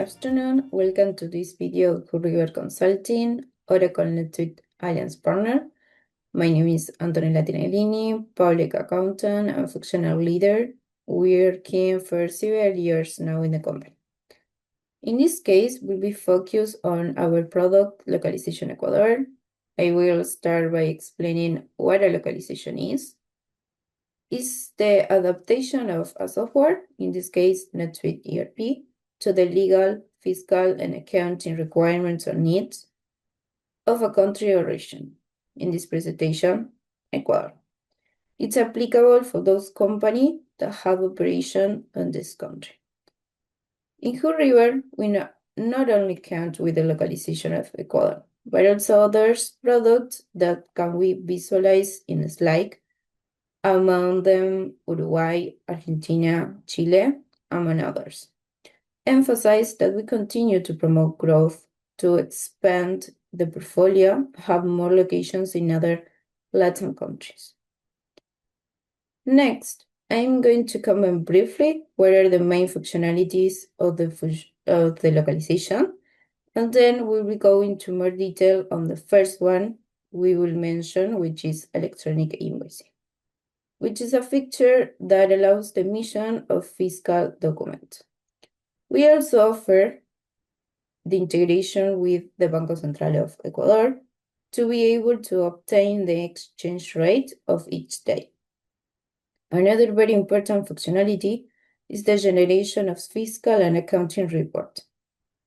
afternoon. Welcome to this video of River Consulting, Oracle NetSuite Alliance Partner. My name is Antonella Tinellini, public accountant and functional leader, working for several years now in the company. In this case, we'll be focused on our product Localization Ecuador. I will start by explaining what a localization is. It's the adaptation of a software, in this case NetSuite ERP, to the legal, fiscal, and accounting requirements or needs of a country or region. In this presentation, Ecuador. It's applicable for those companies that have operation in this country. In Hood River, we not only count with the localization of Ecuador, but also other products that can be visualized in a slide, among them Uruguay, Argentina, Chile, among others. Emphasize that we continue to promote growth to expand the portfolio, have more locations in other Latin countries. Next, I'm going to comment briefly what are the main functionalities of the localization, and then we will go into more detail on the first one we will mention, which is electronic invoicing, which is a feature that allows the emission of fiscal documents. We also offer the integration with the Banco Central of Ecuador to be able to obtain the exchange rate of each day. Another very important functionality is the generation of fiscal and accounting report,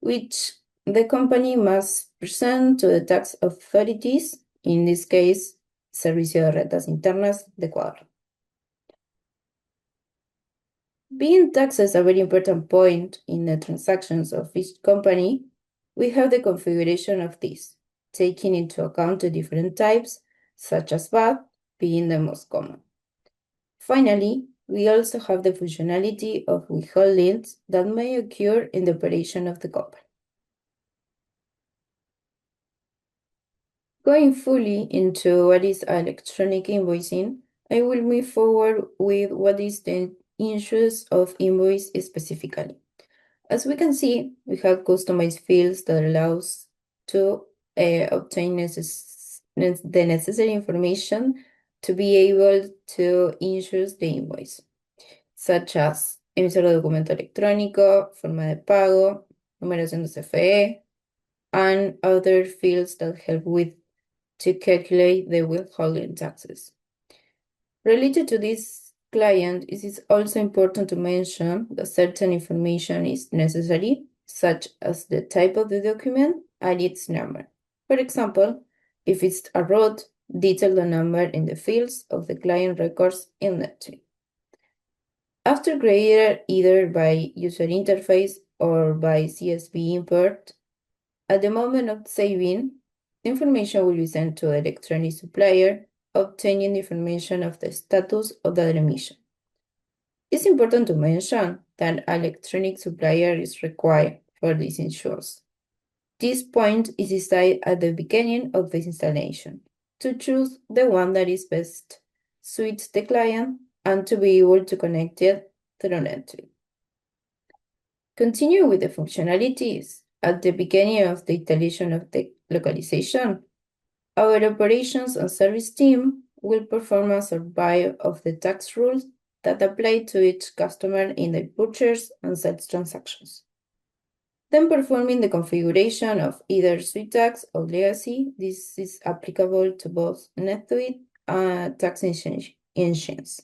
which the company must present to the tax authorities, in this case, Servicio de Rentas Internas de Ecuador. Being taxes a very important point in the transactions of each company, we have the configuration of this, taking into account the different types, such as VAT being the most common. Finally, we also have the functionality of withholdings that may occur in the operation of the company. Going fully into what is electronic invoicing, I will move forward with what is the issues of invoice specifically. As we can see, we have customized fields that allows to obtain the necessary information to be able to issue the invoice, such as emisor de documento electrónico, forma de pago, numeración de CFE, and other fields that help to calculate the withholding taxes. Related to this client, it is also important to mention that certain information is necessary, such as the type of the document and its number. For example, if it's a road, detail the number in the fields of the client records in NetSuite. After created either by user interface or by CSV import, at the moment of saving, information will be sent to the electronic supplier, obtaining the information of the status of the emission. It's important to mention that an electronic supplier is required for this insurance. This point is decided at the beginning of the installation to choose the one that is best suits the client and to be able to connect it through NetSuite. Continue with the functionalities. At the beginning of the installation of the localization, our operations and service team will perform a survey of the tax rules that apply to each customer in the purchase and sales transactions. Then performing the configuration of either Suite Tax or Legacy. This is applicable to both NetSuite and tax engines.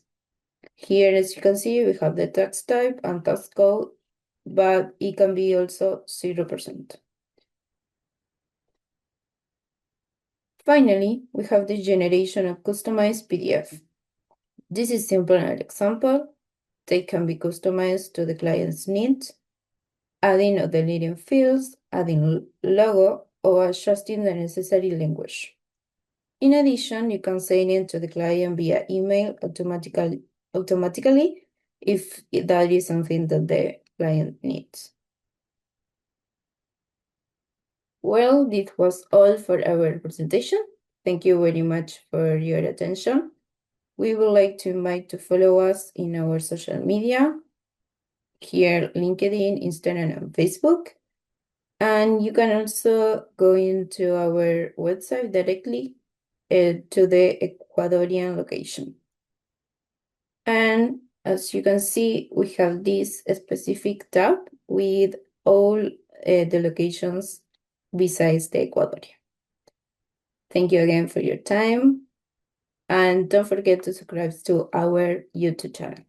Here, as you can see, we have the tax type and tax code, but it can be also 0%. Finally, we have the generation of customized PDF. This is simple an example. They can be customized to the client's needs, adding the leading fields, adding logo, or adjusting the necessary language. In addition, you can send it to the client via email automatically if that is something that the client needs. Well, this was all for our presentation. Thank you very much for your attention. We would like to invite to follow us in our social media, here LinkedIn, Instagram, and Facebook. And you can also go into our website directly to the Ecuadorian location. And as you can see, we have this specific tab with all the locations besides the Ecuadorian. Thank you again for your time. And don't forget to subscribe to our YouTube channel.